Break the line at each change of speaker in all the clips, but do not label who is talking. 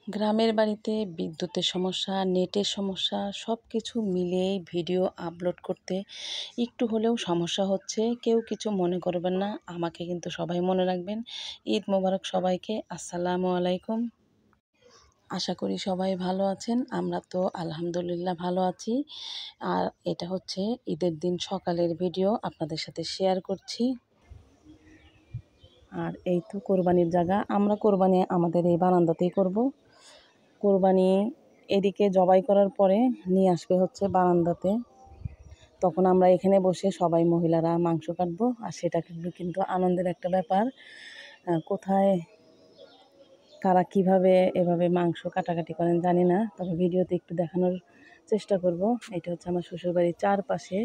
গ্রামের বাড়িতে বিদ্যুতের সমস্যা, নেটের সমস্যা সব কিছু মিলিয়েই ভিডিও আপলোড করতে একটু হলেও সমস্যা হচ্ছে। কেউ কিছু মনে করবেন না, আমাকে কিন্তু সবাই মনে রাখবেন। ঈদ মোবারক সবাইকে। আসসালামু আলাইকুম। আশা করি সবাই ভালো আছেন। আমরা তো আলহামদুলিল্লাহ ভালো আছি। আর এটা হচ্ছে ঈদের দিন সকালের ভিডিও আপনাদের সাথে শেয়ার করছি। আর এই তো কোরবানির জায়গা। আমরা কোরবানি আমাদের এই বারান্দাতেই করব। কোরবানি এদিকে জবাই করার পরে নিয়ে আসবে হচ্ছে বারান্দাতে। তখন আমরা এখানে বসে সবাই মহিলারা মাংস কাটবো। আর সেটা কিন্তু আনন্দের একটা ব্যাপার। কোথায় কারা কিভাবে এভাবে মাংস কাটাকাটি করেন জানি না, তবে ভিডিওতে একটু দেখানোর চেষ্টা করব। এটা হচ্ছে আমার শ্বশুরবাড়ির চারপাশে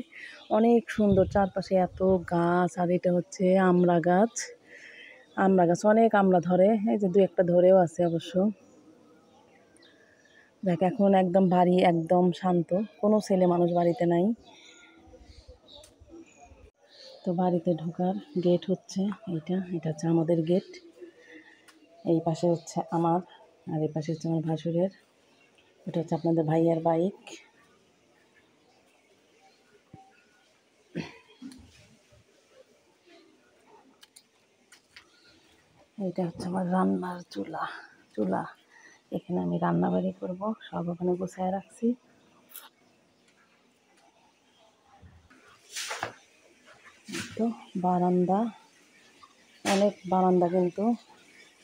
অনেক সুন্দর, চারপাশে এত গাছ। আর এটা হচ্ছে আমড়া গাছ। আমড়া গাছ অনেক আমড়া ধরে, এই যে 2-1টা ধরেও আছে অবশ্য। দেখ এখন একদম বাড়ি একদম শান্ত, কোনো ছেলে মানুষ বাড়িতে নাই। তো বাড়িতে ঢোকার গেট হচ্ছে এটা হচ্ছে আমাদের গেট। এই পাশে হচ্ছে আমার, আর এই পাশে হচ্ছে আমার ভাসুরের। এটা হচ্ছে আপনাদের ভাইয়ার বাইক। এটা হচ্ছে আমার রান্নার চুলা। এখানে আমি রান্না বাড়ি করবো, সব ওখানে গুছায় রাখছি। তো বারান্দা, অনেক বারান্দা, কিন্তু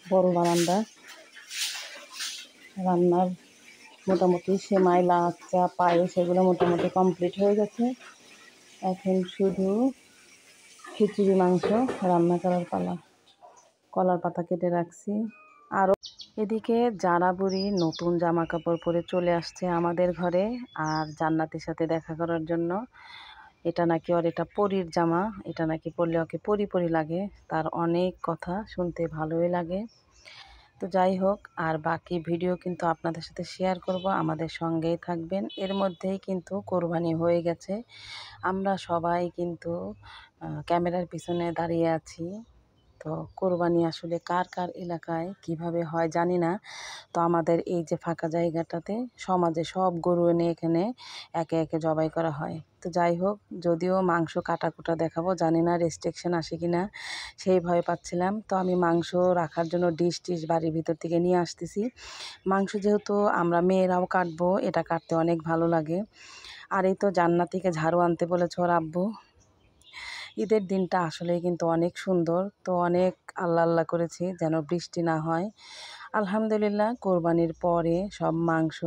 বড় বারান্দা। রান্নার মোটামুটি সেমাই, লাচ্চা, পায়েস সেগুলো মোটামুটি কমপ্লিট হয়ে গেছে। এখন শুধু খিচুড়ি মাংস রান্না করার পালা। কলার পাতা কেটে রাখছি। আরও এদিকে যারা বুড়ি নতুন জামা কাপড় পরে চলে আসছে আমাদের ঘরে, আর জান্নাতের সাথে দেখা করার জন্য। এটা নাকি ওর এটা পরীর জামা, এটা নাকি পরলে ওকে পরি পরি লাগে। তার অনেক কথা শুনতে ভালোই লাগে। তো যাই হোক, আর বাকি ভিডিও কিন্তু আপনাদের সাথে শেয়ার করব, আমাদের সঙ্গেই থাকবেন। এর মধ্যেই কিন্তু কোরবানি হয়ে গেছে। আমরা সবাই কিন্তু ক্যামেরার পিছনে দাঁড়িয়ে আছি। তো কোরবানি আসলে কার কার এলাকায় কিভাবে হয় জানি না। তো আমাদের এই যে ফাঁকা জায়গাটাতে সমাজে সব গরু এনে এখানে একে একে জবাই করা হয়। তো যাই হোক, যদিও মাংস কাটাকুটা দেখাবো, জানি না রেস্ট্রিকশন আসে কি না, সেই ভয় পাচ্ছিলাম। তো আমি মাংস রাখার জন্য ডিশ বাড়ির ভিতর থেকে নিয়ে আসতেছি। মাংস যেহেতু আমরা মেয়েরাও কাটবো, এটা কাটতে অনেক ভালো লাগে। আর এই তো জান্নাত থেকে ঝাড়ু আনতে বলেছে ওর আব্বু। ঈদের দিনটা আসলেই কিন্তু অনেক সুন্দর। তো অনেক আল্লাহ আল্লাহ করেছি যেন বৃষ্টি না হয়। আলহামদুলিল্লাহ, কোরবানির পরে সব মাংস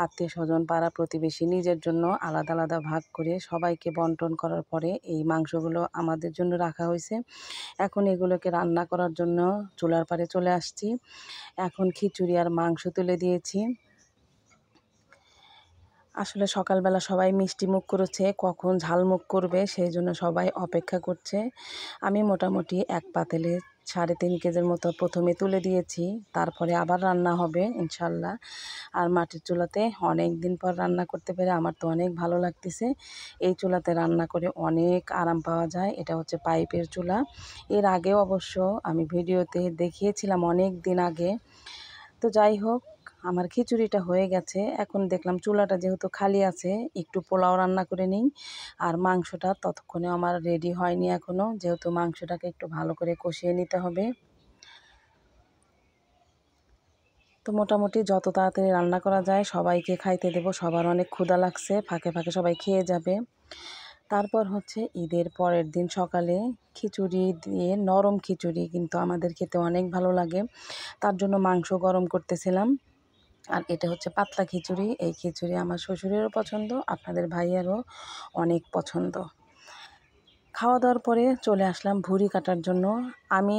আত্মীয় স্বজন, পাড়া প্রতিবেশী নিজের জন্য আলাদা আলাদা ভাগ করে সবাইকে বন্টন করার পরে এই মাংসগুলো আমাদের জন্য রাখা হয়েছে। এখন এগুলোকে রান্না করার জন্য চুলার পাড়ে চলে আসছি। এখন খিচুড়ি আর মাংস তুলে দিয়েছি। আসলে সকালবেলা সবাই মিষ্টি মুখ করেছে, কখন ঝাল মুখ করবে সেই জন্য সবাই অপেক্ষা করছে। আমি মোটামুটি এক পাতিলে 3.5 কেজির মতো প্রথমে তুলে দিয়েছি, তারপরে আবার রান্না হবে ইনশাল্লাহ। আর মাটির চুলাতে অনেক দিন পর রান্না করতে পেরে আমার তো অনেক ভালো লাগতেছে। এই চুলাতে রান্না করে অনেক আরাম পাওয়া যায়। এটা হচ্ছে পাইপের চুলা। এর আগেও অবশ্য আমি ভিডিওতে দেখিয়েছিলাম অনেক দিন আগে। তো যাই হোক, আমার খিচুড়িটা হয়ে গেছে। এখন দেখলাম চুলাটা যেহেতু খালি আছে, একটু পোলাও রান্না করে নিই। আর মাংসটা ততক্ষণে আমার রেডি হয়নি এখনও, যেহেতু মাংসটাকে একটু ভালো করে কষিয়ে নিতে হবে। তো মোটামুটি যত তাড়াতাড়ি রান্না করা যায় সবাইকে খাইতে দেবো, সবার অনেক ক্ষুধা লাগছে, ফাঁকে ফাঁকে সবাই খেয়ে যাবে। তারপর হচ্ছে ঈদের পরের দিন সকালে খিচুড়ি দিয়ে, নরম খিচুড়ি কিন্তু আমাদের খেতে অনেক ভালো লাগে, তার জন্য মাংস গরম করতেছিলাম। আর এটা হচ্ছে পাতলা খিচুড়ি। এই খিচুড়ি আমার শ্বশুরেরও পছন্দ, আপনাদের ভাইয়ারও অনেক পছন্দ। খাওয়া দাওয়ার পরে চলে আসলাম ভুঁড়ি কাটার জন্য। আমি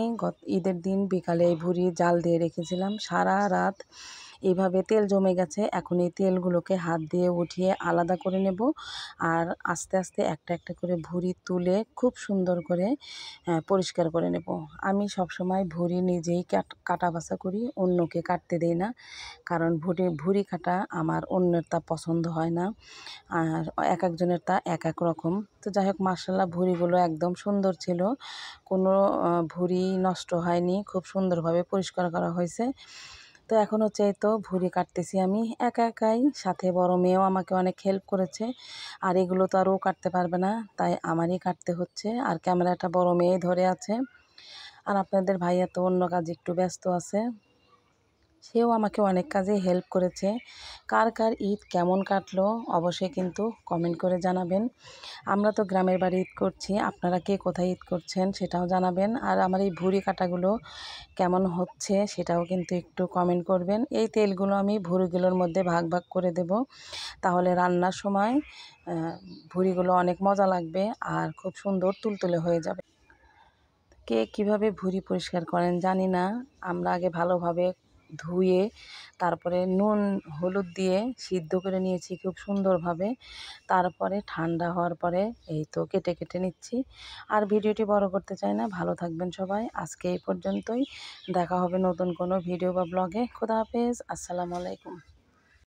ঈদের দিন বিকালে এই ভুঁড়ি জাল দিয়ে রেখেছিলাম, সারা রাত এইভাবে তেল জমে গেছে। এখন এই তেলগুলোকে হাত দিয়ে উঠিয়ে আলাদা করে নেব। আর আস্তে আস্তে একটা একটা করে ভুঁড়ি তুলে খুব সুন্দর করে পরিষ্কার করে নেব। আমি সবসময় ভুঁড়ি নিজেই কাটা বাছা করি, অন্যকে কাটতে দেই না। কারণ ভুঁড়ি কাটা আমার অন্যের তা পছন্দ হয় না। আর এক একজনের তা এক এক রকম। তো যাই হোক, মাশাআল্লাহ ভুঁড়িগুলো একদম সুন্দর ছিল, কোনো ভুঁড়ি নষ্ট হয়নি, খুব সুন্দরভাবে পরিষ্কার করা হয়েছে। তো এখন হচ্ছে এই তো ভুঁড়ি কাটতেছি আমি একা একাই, সাথে বড় মেয়েও আমাকে অনেক হেল্প করেছে। আর এগুলো তো আর ও কাটতে পারবে না, তাই আমারই কাটতে হচ্ছে। আর ক্যামেরাটা বড় মেয়ে ধরে আছে। আর আপনাদের ভাইয়া তো অন্য কাজে একটু ব্যস্ত আছে, সেও আমাকে অনেক কাজে হেল্প করেছে। কার কার ঈদ কেমন কাটলো অবশ্যই কিন্তু কমেন্ট করে জানাবেন। আমরা তো গ্রামের বাড়ি ঈদ করছি, আপনারা কে কোথায় ঈদ করছেন সেটাও জানাবেন। আর আমার এই ভুঁড়ি কাটাগুলো কেমন হচ্ছে সেটাও কিন্তু একটু কমেন্ট করবেন। এই তেলগুলো আমি ভুঁড়িগুলোর মধ্যে ভাগ ভাগ করে দেব, তাহলে রান্নার সময় ভুঁড়িগুলো অনেক মজা লাগবে আর খুব সুন্দর তুলতুলে হয়ে যাবে। কে কীভাবে ভুঁড়ি পরিষ্কার করেন জানি না। আমরা আগে ভালোভাবে ধুয়ে তারপরে নুন হলুদ দিয়ে সিদ্ধ করে নিয়েছি খুব সুন্দরভাবে। তারপরে ঠান্ডা হওয়ার পরে এই তো কেটে কেটে নিচ্ছি। আর ভিডিওটি বড় করতে চাই না, ভালো থাকবেন সবাই। আজকে এই পর্যন্তই, দেখা হবে নতুন কোনো ভিডিও বা ব্লগে। খোদা হাফেজ, আসসালামু আলাইকুম।